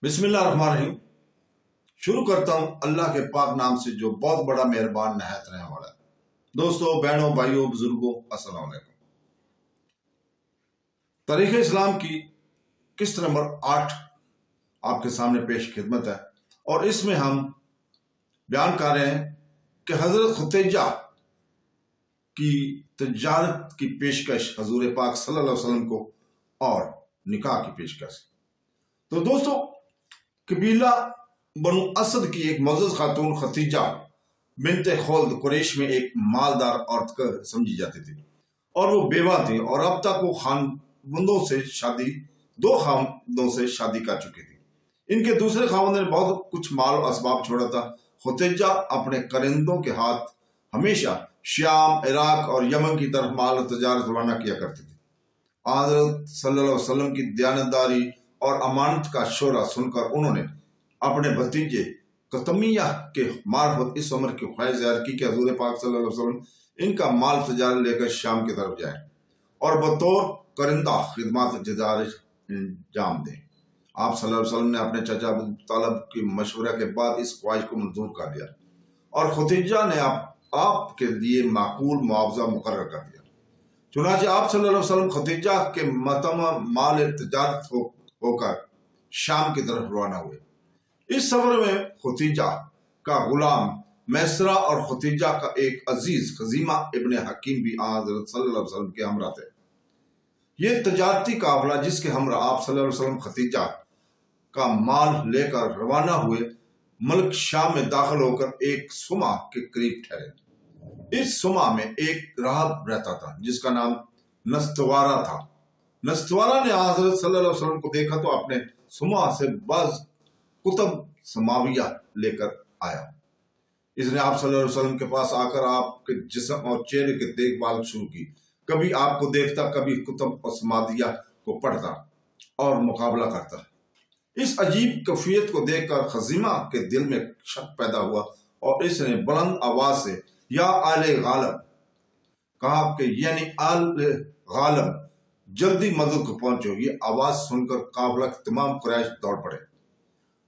बिस्मिल्लाहिर्रहमानिर्रहीम। शुरू करता हूँ अल्लाह के पाक नाम से जो बहुत बड़ा मेहरबान नहायत रहने वाला है। दोस्तों, बहनों, भाइयों, बुजुर्गों, अस्सलाम वालेकुम। तारीख इस्लाम की किस्त नंबर 8 आपके सामने पेश खिदमत है और इसमें हम बयान कर रहे हैं कि हजरत खुतैजा की तजारत की पेशकश हजूर पाक सल्लल्लाहु अलैहि वसल्लम को और निकाह की पेशकश। तो दोस्तों, कबीला बनु असद की एक मुअज़्ज़ज़ खातून खतीजा बिनते खुल्द कुरैश में एक मालदार औरत समझी जाती थी और वो बेवा थी और अब तक वो दो खामदों से शादी कर चुकी थी। इनके दूसरे खामद ने बहुत कुछ माल और असबाब छोड़ा था। खुतैजा अपने करिंदों के हाथ हमेशा शाम, इराक और यमन की तरफ माल और तजारत रवाना किया करती थी। हज़रत सल्लल्लाहु अलैहि वसल्लम की दयानतदारी और अमानत का शोरा सुनकर उन्होंने अपने भतीजे कतमिया के मार्फत इस उम्र की ख्वाहिश ज़ाहिर की कि हजूर पाक सल्लल्लाहु अलैहि वसल्लम इनका माल तजारत लेकर शाम की तरफ जाए और बतौर करिंदा खिदमत जदारिश अंजाम दें। आप सल्लल्लाहु अलैहि वसल्लम ने अपने चाचा अबू तालिब के मशवरे के बाद इस ख्वाहिश को मंजूर कर दिया और खुतैजा ने आपके लिए माकूल मुआवजा मुकर्रर कर दिया। चुनांचे आप सल्लल्लाहु अलैहि वसल्लम खुतैजा के मतमा माल तजारत होकर शाम की तरफ रवाना हुए। इस सफर में खुतैजा का गुलाम मैसरा और खुतैजा का एक अजीज खजीमा इब्ने हकीम भी हज़रत सल्लल्लाहु अलैहि वसल्लम के हमरा थे। ये तजारती काफिला जिसके हमरा आप सल्लल्लाहु अलैहि वसल्लम खुतैजा का माल लेकर रवाना हुए, मुल्क शाम में दाखिल होकर एक सुमा के करीब ठहरे। इस सुमा में एक राहब रहता था जिसका नाम नस्तवारा था। नस्तवारा ने हज़रत सल्लल्लाहु अलैहि वसल्लम को देखा तो अपने सुमा से बाज कुतुब समाविया लेकर आया। इसने आप सल्लल्लाहु अलैहि वसल्लम के पास आकर आपके जिस्म और चेहरे की देखभाल शुरू की। कभी आपको देखता, कभी कुतुब और समाविया को पढ़ता और मुकाबला करता। इस अजीब कैफियत को देखकर खजीमा के दिल में शक पैदा हुआ और इसने बुलंद आवाज से या आले गालब कहा कि यानी आले गालब जल्दी मदद को पहुंचो। ये आवाज सुनकर काफिला के तमाम कुरैश दौड़ पड़े।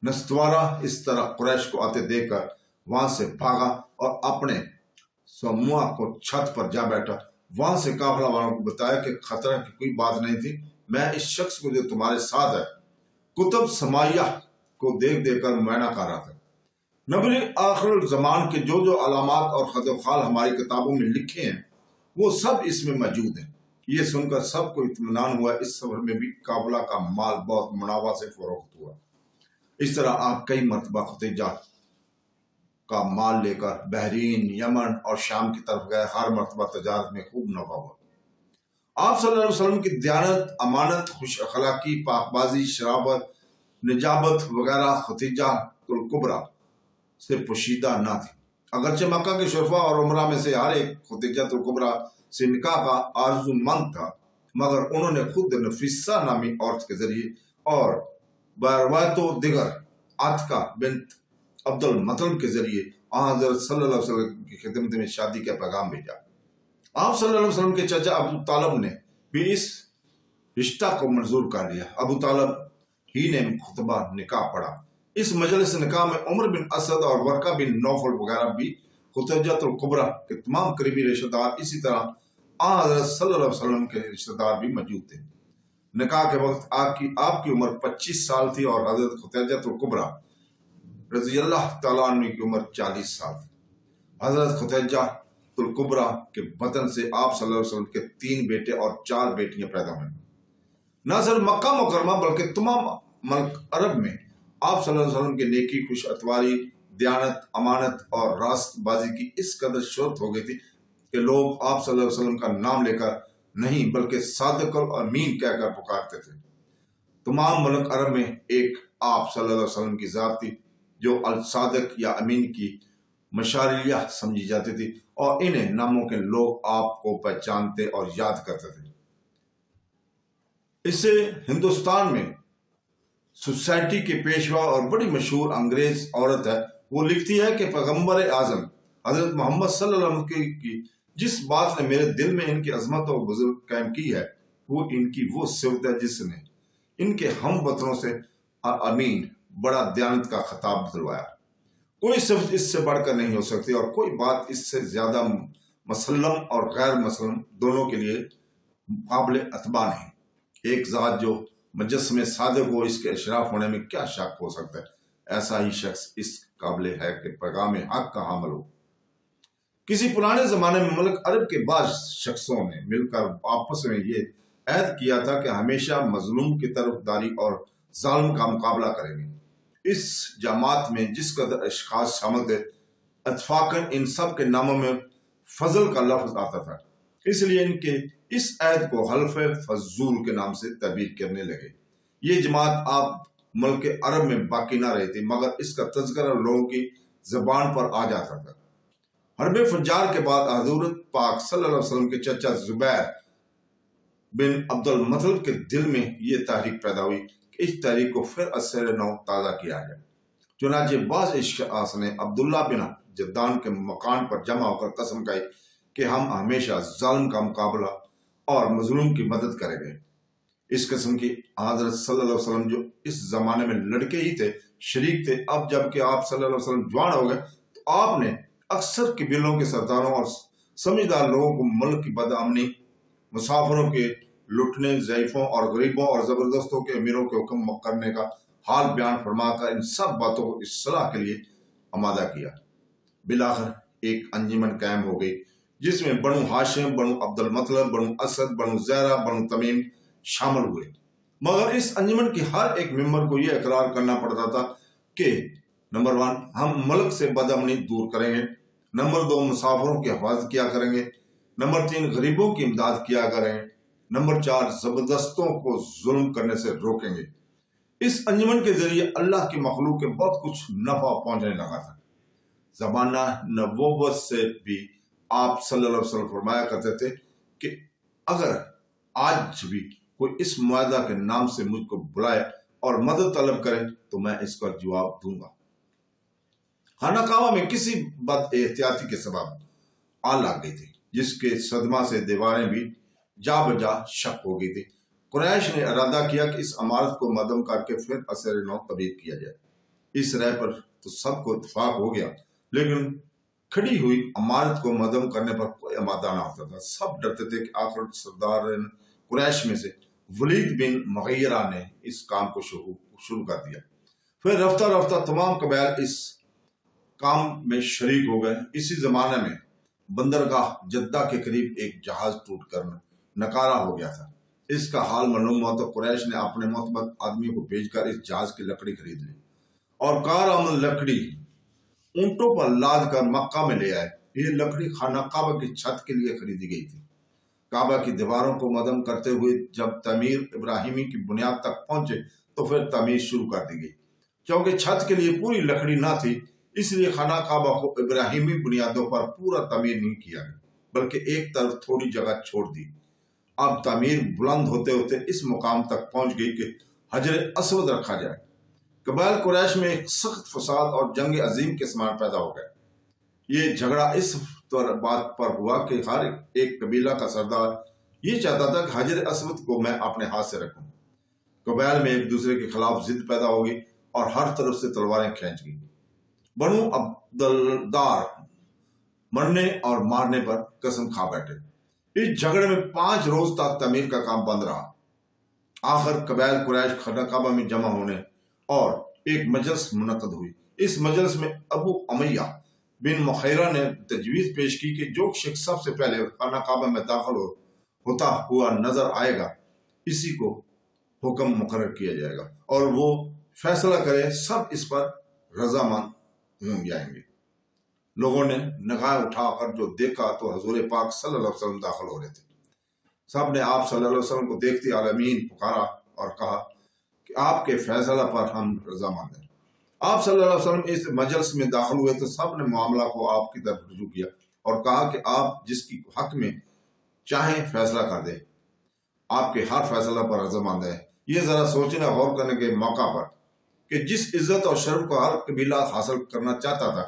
नस्तवारा इस तरह कुरैश को आते देखकर वहां से भागा और अपने समूह को छत पर जा बैठा। वहां से काफिला वालों को बताया कि खतरा की कोई बात नहीं थी। मैं इस शख्स को जो तुम्हारे साथ है कुतुब समाइया को देख देकर मुआयना कर रहा था। नबी आखिर ज़मान के जो जो अलामात और खतखाल हमारी किताबों में लिखे हैं वो सब इसमें मौजूद हैं। ये सुनकर सबको इत्मीनान हुआ। इस सफर में भी काफिला का माल बहुत मुनाफा से फरोख्त हुआ। इस तरह आप कई मरतबा खुतैजा का माल लेकर बहरीन, यमन और शाम की तरफ गए। हर मरतबा तजारत में खूब नफा हुआ। आप सल्लल्लाहु अलैहि वसल्लम की दयानत, अमानत, खुश अखलाकी, पाकबाजी, शराबत, निजाबत वगैरह खुतैजा कुबरा से पोशीदा ना थी। अगरचे मक्का के शुरफा और उमरा में से हर एक खुतैजा कुबरा से निकाह का आरज़ूमंद था, मगर उन्होंने खुद नफीसा नामी औरत के जरिए और बरवातो दिगर आतिका बिन्त अब्दुल मतलब के जरिए हज़रत सल्लल्लाहु अलैहि वसल्लम की खिदमत में शादी का पैगाम भेजा। आप सल्लल्लाहु अलैहि वसल्लम के चाचा अबू तालिब ने भी इस रिश्ता को मंजूर कर लिया। अबू तालिब ही ने खुतबा निकाह पढ़ा। इस मजलिस निकाह में उमर बिन असद और वर्का बिन नौफल वगैरह भी खुतैजातुल कुबरा के तमाम करीबी रिश्तेदार, इसी तरह हज़रत सल्लल्लाहु अलैहि वसल्लम के रिश्तेदार भी मौजूद थे। निकाह के वक्त आपकी उम्र 25 साल थी और हजरत खुतैजातुल कुबरा रज़ियल्लाहु तआला अन्हु की उम्र 40 साल थी। हजरत खुतैजातुल कुबरा के बतन से आप सल्लल्लाहु अलैहि वसल्लम के 3 बेटे और 4 बेटियां पैदा हुई। न सिर्फ मक्का मुकरमा बल्कि तमाम मुल्क अरब में आप सल्लल्लाहु अलैहि वसल्लम के नेकी, खुश अतवारी, दयानत, अमानत और रास्तबाजी की इस कदर शोहरत हो गई थी कि लोग आप सल्लल्लाहु अलैहि वसल्लम का नाम लेकर नहीं बल्कि सादिक और अमीन कहकर पुकारते थे। तमाम मुल्क अरब में एक आप सल्लल्लाहु अलैहि वसल्लम की जात थी जो अल सादिक या अमीन की मशारिया समझी जाती थी और इन्हें नामों के लोग आपको पहचानते और याद करते थे। इससे हिंदुस्तान में सोसाइटी के पेशवा और बड़ी मशहूर अंग्रेज औरत है, वो लिखती है कि पैगंबर आजम हजरत मोहम्मद सल्लल्लाहु अलैहि वसल्लम की जिस बात ने मेरे दिल में इनकी अजमत और बुजुर्ग कायम की है वो इनकी वो सिफत है जिसने इनके हम वतनों से अमीन बड़ा दयानत का खिताब दिलवाया। कोई सिफत इससे बढ़कर नहीं हो सकती और कोई बात इससे ज्यादा मसल्लम और गैर मसल्लम दोनों के लिए काबिल अतबा नहीं। एक ज़ात जो मुजस्समे सादिक हो, इसके इशराफ होने में क्या शक हो सकता है। ऐसा ही शख्स इस काबिल है कि पैगाम हक का हामिल हो। किसी पुराने जमाने में मुल्क अरब के बाद शख्सों ने मिलकर आपस में ये ऐद किया था कि हमेशा मजलूम की तरफदारी और जालिम का मुकाबला करेंगे। इस जमात में जिस कदर अशखास शामिल थे, इत्तफाकन इन सब के नामों में फजल का लफ्ज आता था, इसलिए इनके इस ऐद को हल्फ फजूल के नाम से तबीर करने लगे। ये जमात आप मुल्क अरब में बाकी ना रही थी, मगर इसका तज़किरा लोगों की जबान पर आ जाता था। हरब फज्जार के बाद हज़रत पाक सल्लल्लाहु अलैहि वसल्लम के चचा जुबैर बिन अब्दुल मतलब के दिल में ये तहरीक पैदा हुई कि इस तहरीक को फिर असर नौ ताज़ा किया जाए। चुनांचे बाज़ अशख़ास ने अब्दुल्ला बिन जद्दान के मकान पर जमा होकर कसम खाई कि हम हमेशा जालिम का मुकाबला और मजलूम की मदद करेंगे। इस किस्म की हज़रत सल्लल्लाहु अलैहि वसल्लम जो इस जमाने में लड़के ही थे, शरीक थे, अब जबकि आप सल्लल्लाहु अलैहि वसल्लम जवान हो गए तो आपने अक्सर कबीलों के सरदारों और समझदार लोगों को मुल्क की बदअमनी, मुसाफिरों के लुटने, ज़ईफों और गरीबों और जबरदस्तों के अमीरों के हुक्म करने का हाल बयान फरमाकर इन सब बातों को इस्लाह के लिए आमादा किया। बिलाखिर एक अंजुमन कायम हो गई जिसमें बनु हाशिम, बनु अब्दुल मतलब, बनु असद, बनु ज़हरा, बनु तमीम शामिल हुए। मगर इस अंजुमन की हर एक मेंबर को यह इकरार करना पड़ता था कि नंबर 1 हम मुल्क से बदअमनी दूर करेंगे, नंबर 2 मुसाफिरों की हिफाजत किया करेंगे, नंबर 3 गरीबों की इमदाद किया करेंगे, नंबर 4 जबरदस्तों को जुल्म करने से रोकेंगे। इस अंजुमन के जरिए अल्लाह की मखलूक के बहुत कुछ नफा पहुंचने लगा था। ज़माना नबूवत से भी आप सल्लल्लाहु अलैहि वसल्लम फरमाया करते थे कि अगर आज भी कोई इस मुआहदा के नाम से मुझको बुलाए और मदद तलब करे तो मैं इसका जवाब दूंगा। खाना काबा में किसी बद एहतियाती के सबब आग लग गई थी, जिसके सदमा से दीवारें भी जा बजा शक हो गई थी। कुरैश ने इरादा किया कि इस इमारत को मदम करके फिर असर नौ तबीब किया जाए। इस राय पर तो सबको इत्तेफाक हो गया, लेकिन खड़ी हुई इमारत को मदम करने पर कोई आमादा ना होता था। सब डरते थे कि आखिर सरदार कुरैश में से वलीद बिन मुगीरा ने इस काम को शुरू कर दिया। फिर रफ्ता रफ्ता तमाम कबाइल इस काम में शरीक हो गए। इसी जमाने में बंदरगाह जद्दा के करीब एक जहाज टूट कर नकारा हो गया था। इसका हाल मालूम हुआ तो कुरैश ने अपने मोतबर आदमियों को भेजकर इस जहाज की लकड़ी खरीद ली और कार आमद लकड़ी ऊंटों पर लाद कर मक्का में ले आए। ये लकड़ी खाना काबा की छत के लिए खरीदी गई थी। काबा की दीवारों को मदम करते हुए जब तमीर इब्राहिमी की बुनियाद तक पहुंचे तो फिर तमीर शुरू कर दी गई। क्योंकि छत के लिए पूरी लकड़ी ना थी, इसलिए खाना काबा को इब्राहिमी बुनियादों पर पूरा तमीर नहीं किया गया, बल्कि एक तरफ थोड़ी जगह छोड़ दी। अब तमीर बुलंद होते होते इस मुकाम तक पहुंच गई कि हजर असवद रखा जाए। कबाइल कुरैश में एक सख्त फसाद और जंग अजीम के समान पैदा हो गए। ये झगड़ा इस बात पर हुआ कि हर एक कबीला का सरदार ये चाहता था कि हजर असवद को मैं अपने हाथ से रखूं। कबाइल में एक दूसरे के खिलाफ जिद पैदा हो गई और हर तरफ से तलवारें खींच गई। बनु अब्दुल्दार मरने और मारने पर कसम खा बैठे। इस झगड़े में 5 रोज तक तमीर का काम बंद रहा। आखिर कबाइल कुरैश खाना काबा में जमा होने और एक मजलिस मुनक्कद हुई। इस मजलिस में अबू उमैया बिन मुगीरा ने तजवीज पेश की कि जो शख्स सबसे पहले खाना काबा में दाखिल होता हुआ नजर आएगा, इसी को हुक्म मुकर्रर किया जाएगा और वो फैसला करे। सब इस पर रजामंद हो जाएंगे। लोगों ने निगाह उठाकर जो देखा तो हजूर पाक सल्लल्लाहु अलैहि वसल्लम दाखिल हो रहे थे। सब ने आप सल्लल्लाहु अलैहि वसल्लम को देखते आलमीन पुकारा और कहा कि आपके फैसला पर हम रजामंद हैं। आप सल्लल्लाहु अलैहि वसल्लम इस मजलिस में दाखिल हुए तो सब ने मामला को आपकी तरफ रुजू किया और कहा कि आप जिसकी हक में चाहें फैसला कर दे, आपके हर फैसला पर रजामंद है। ये जरा सोचने गौर करने के मौका पर कि जिस इज्जत और शर्फ को हर कबीला हासिल करना चाहता था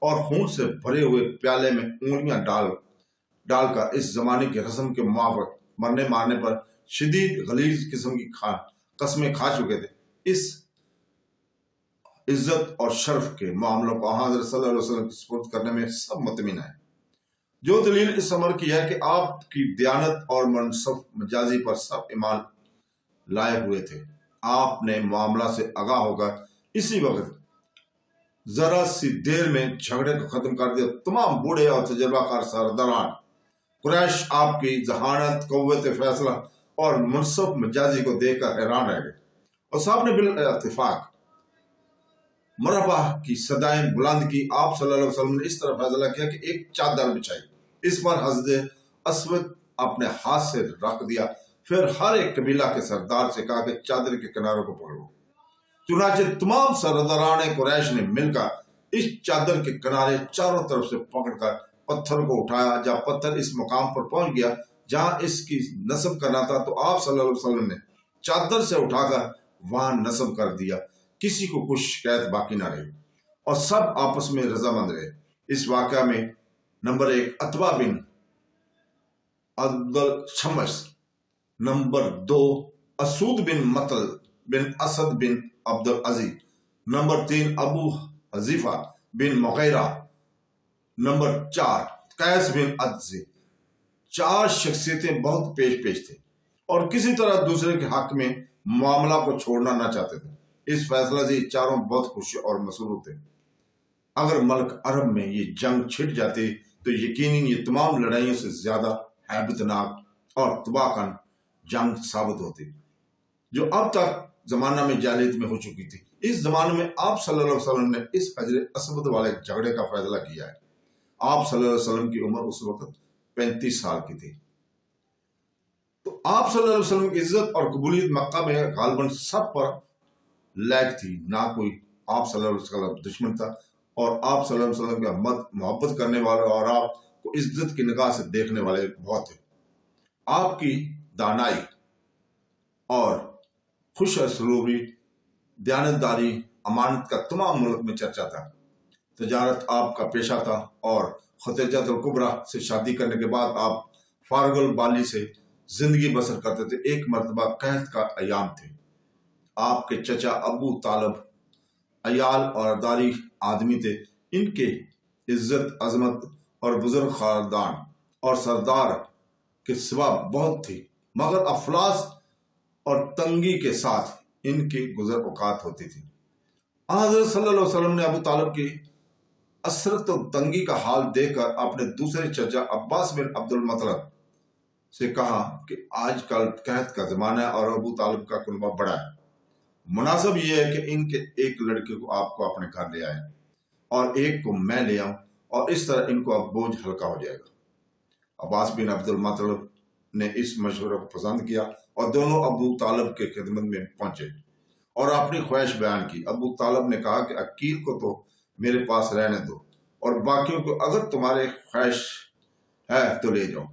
और खून से भरे हुए प्याले में उंगलियां डालकर इस जमाने की रस्म के मुआफिक मरने मारने पर शदीद गलीज किस्म की कस्में खा चुके थे, इस عزت اور شرف کے معاملوں کو حضرت صلی اللہ علیہ وسلم کی سپرد کرنے میں سب مطمئن ہیں۔ جو دلیل اس امر کی ہے کہ آپ کی دیانت اور منصف مجازی پر سب ایمان لائے ہوئے تھے، آپ نے معاملہ سے آگاہ ہو کر اسی وقت ذرا سی دیر میں جھگڑے کو ختم کر دیا۔ تمام بوڑھے اور تجربہ کار سرداران قریش آپ کی ذہانت، قوت فیصلہ اور منصف مجازی کو دیکھ کر حیران رہ گئے، اور صاحب نے بالاتفاق مرحبا کی صدائیں بلند کی۔ آپ صلی اللہ علیہ وسلم نے اس طرح فیصلہ کیا کہ ایک چادر بچھائی، اس پر حضرت اسود اپنے ہاتھ سے رکھ دیا، پھر ہر ایک قبیلہ کے سردار سے کہا کہ چادر کے کناروں کو پکڑو۔ چنانچہ تمام سرداران قریش نے مل کر اس چادر کے کنارے چاروں طرف سے پکڑ کر پتھر کو اٹھایا۔ جب پتھر اس مقام پر پہنچ گیا جہاں اس کی نصب کرنا تھا تو آپ صلی اللہ علیہ وسلم نے چادر سے اٹھا کر وہاں نصب کر دیا۔ کسی کو کچھ شکایت باقی نہ رہی اور سب آپس میں رضامند رہے۔ اس واقعہ میں نمبر 1 عتبہ بن عبد الشمس، نمبر 2 اسود بن مطل بن اسد بن عبد العزیز، نمبر 3 ابو حذیفہ بن مغیرہ، نمبر 4 قیس بن عدز۔ 4 شخصیتیں بہت پیش تھے اور کسی طرح دوسرے کے حق میں معاملہ کو چھوڑنا نہ چاہتے تھے۔ اس فیصلہ سے یہ چاروں بہت خوش اور مسرور تھے۔ اگر ملک عرب میں یہ جنگ چھڑ جاتی تو یقیناً یہ تمام لڑائیوں سے زیادہ ہیبت ناک اور تباہ کن جنگ ثابت ہوتی جو اب تک زمانہ میں جاہلیت میں ہو چکی تھی۔ اس زمانے میں آپ صلی اللہ علیہ وسلم نے اس حجر اسود والے جھگڑے کا فیصلہ کیا ہے۔ آپ صلی اللہ علیہ وسلم کی عمر اس وقت 35 سال کی تھی۔ تو آپ صلی اللہ علیہ وسلم کی عزت اور قبولیت مکہ میں غالباً سب پر لائق تھی، نہ کوئی آپ صلی اللہ علیہ وسلم دشمن تھا، اور آپ صلی اللہ علیہ وسلم کا محبت کرنے والے اور آپ کو عزت کی نگاہ سے دیکھنے والے بہت تھے۔ آپ کی دانائی اور خوش اسلوبی، دیانتداری، امانت کا تمام ملک میں چرچا تھا۔ تجارت آپ کا پیشہ تھا اور خدیجہ الکبریٰ سے شادی کرنے کے بعد آپ فارغ البالی سے زندگی بسر کرتے تھے۔ ایک مرتبہ قحط کا ایام تھے۔ آپ کے چچا ابو طالب عیال اور داری آدمی تھے۔ ان کے عزت، عظمت اور بزرگ خاندان اور سردار کے سوا بہت تھی، مگر افلاس اور تنگی کے ساتھ ان کی گزر اوقات ہوتی تھی۔ حضرت صلی اللہ علیہ وسلم نے ابو طالب کی اسرت و تنگی کا حال دیکھ کر اپنے دوسرے چچا عباس بن عبد المطلب سے کہا کہ آج کل قحط کا زمانہ ہے اور ابو طالب کا کنبہ بڑا ہے، مناسب یہ ہے کہ ان کے ایک لڑکے کو آپ کو اپنے گھر لے آئیں اور ایک کو میں لے آؤں، اور اس طرح ان کو اب بوجھ ہلکا ہو جائے گا۔ عباس بن عبد المطلب نے اس مشورے کو پسند کیا اور دونوں ابو طالب کے خدمت میں پہنچے اور اپنی خواہش بیان کی۔ ابو طالب نے کہا کہ عقیل کو تو میرے پاس رہنے دو اور باقیوں کو اگر تمہارے خواہش ہے تو لے جاؤ۔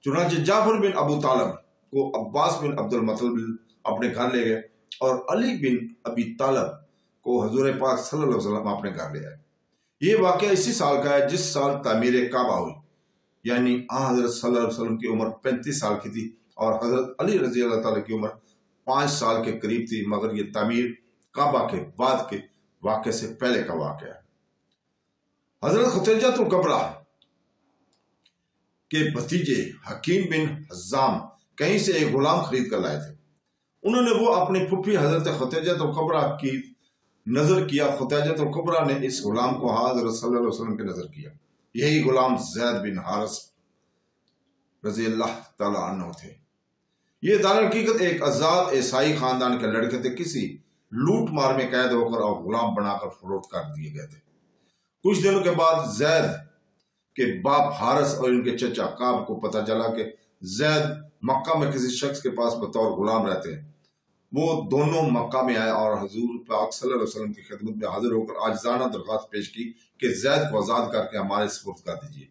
چنانچہ جعفر بن ابو طالب کو عباس بن عبد المطلب اپنے گھر لے گئے اور علی بن ابی طالب کو حضور پاک صلی اللہ علیہ وسلم اپنے گھر لے آئے۔ یہ واقعہ اسی سال کا ہے جس سال تعمیر کعبہ ہوئی، یعنی حضرت صلی اللہ علیہ وسلم کی عمر 35 سال کی تھی اور حضرت علی رضی اللہ تعالیٰ کی عمر 5 سال کے قریب تھی، مگر یہ تعمیر کعبہ کے بعد کے واقعے سے پہلے کا واقعہ ہے۔ حضرت خدیجہ الکبریٰ کے بھتیجے حکیم بن حزام کہیں سے ایک غلام خرید کر لائے تھے۔ انہوں نے وہ اپنی پھوپھی حضرت خدیجہ الکبریٰ کی نظر کیا۔ خدیجہ الکبریٰ نے اس غلام کو حضرت صلی اللہ علیہ وسلم کی نظر کیا۔ یہی غلام زید بن حارث رضی اللہ تعالیٰ عنہ تھے۔ یہ در حقیقت ایک آزاد عیسائی خاندان کے لڑکے تھے، کسی لوٹ مار میں قید ہو کر اور غلام بنا کر فروخت کر دیے گئے تھے۔ کچھ دنوں کے بعد زید کے باپ حارث اور ان کے چچا کعب کو پتہ چلا کہ زید مکہ میں کسی شخص کے پاس بطور غلام رہتے ہیں۔ وہ دونوں مکہ میں آئے اور حضور پاک صلی اللہ علیہ وسلم کی خدمت میں حاضر ہو کر عاجزانہ درخواست پیش کی کہ زید کو آزاد کر کے ہمارے سپرد کر دیجیے۔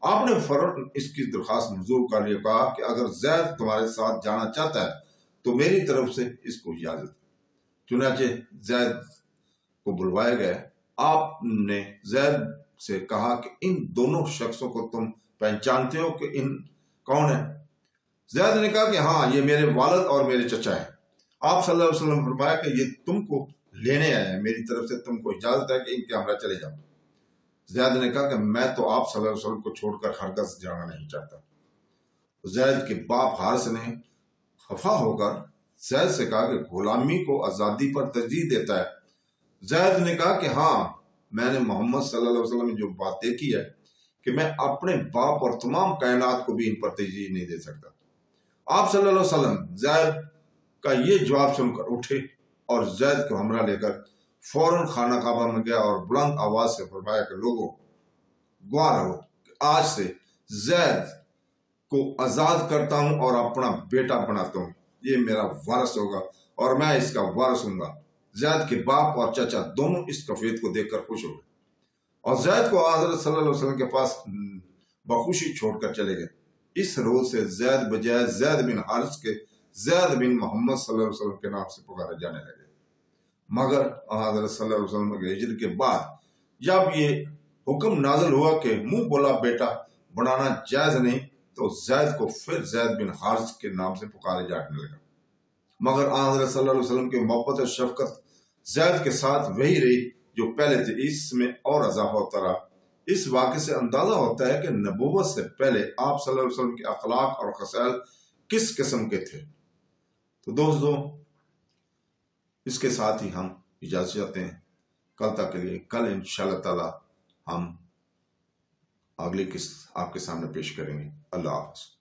آپ نے فوراً اس کی درخواست منظور کر لیا، کہا کہ اگر زید تمہارے ساتھ جانا چاہتا ہے تو میری طرف سے اس کو اجازت۔ چنانچہ زید کو بلوائے گئے۔ آپ نے زید سے کہا کہ ان دونوں شخصوں کو تم پہچانتے ہو کہ ان کون ہیں؟ زید نے کہا کہ ہاں، یہ میرے والد اور میرے چچا ہیں۔ آپ صلی اللہ علیہ وسلم نے فرمایا کہ یہ تم کو لینے آئے ہیں، میری طرف سے تم کو اجازت ہے کہ ان کے ہمراہ چلے جاؤ۔ زید نے کہا کہ میں تو آپ صلی اللہ علیہ وسلم کو چھوڑ کر ہرگز جانا نہیں چاہتا۔ زید کے باپ حارث نے خفا ہو کر زید سے کہا کہ غلامی کو آزادی پر ترجیح دیتا ہے۔ زید نے کہا کہ ہاں، میں نے محمد صلی اللہ علیہ وسلم نے جو بات دیکھی ہے کہ میں اپنے باپ اور تمام کائنات کو بھی ان پر ترجیح نہیں دے سکتا۔ آپ صلی اللہ علیہ وسلم زید کا یہ جواب سن کر اٹھے اور زید کو ہمراہ لے کر فوراً خانہ کعبہ میں گیا اور بلند آواز سے فرمایا کہ لوگوں، گواہ رہو کہ آج سے زید کو آزاد کرتا ہوں اور اپنا بیٹا بناتا ہوں، یہ میرا وارث ہوگا اور میں اس کا وارث ہوں گا۔ زید کے باپ اور چچا دونوں اس کفیت کو دیکھ کر خوش ہو گئے اور زید کو حضرت صلی اللہ علیہ وسلم کے پاس بخوشی چھوڑ کر چلے گئے۔ اس روز سے زید بجائے زید بن حارث کے زید بن محمد صلی اللہ علیہ وسلم کے نام سے پکارے جانے لگے۔ مگر حضرت صلی اللہ علیہ وسلم کے ہجرت کے بعد جب یہ حکم نازل ہوا کہ منہ بولا بیٹا بنانا جائز نہیں، تو زید کو پھر زید بن حارث کے نام سے پکارے جانے لگا۔ مگر حضرت صلی اللہ علیہ وسلم کی محبت اور شفقت زید کے ساتھ وہی رہی جو پہلے تھے، اس میں اور اضافہ ہوتا رہا۔ اس واقعے سے اندازہ ہوتا ہے کہ نبوت سے پہلے آپ صلی اللہ علیہ وسلم کے اخلاق اور خصال کس قسم کے تھے۔ تو دوستو، اس کے ساتھ ہی ہم اجازت چاہتے ہیں۔ کل تک کے لیے، کل انشاءاللہ تعالی ہم اگلی قسط آپ کے سامنے پیش کریں گے۔ اللہ حافظ۔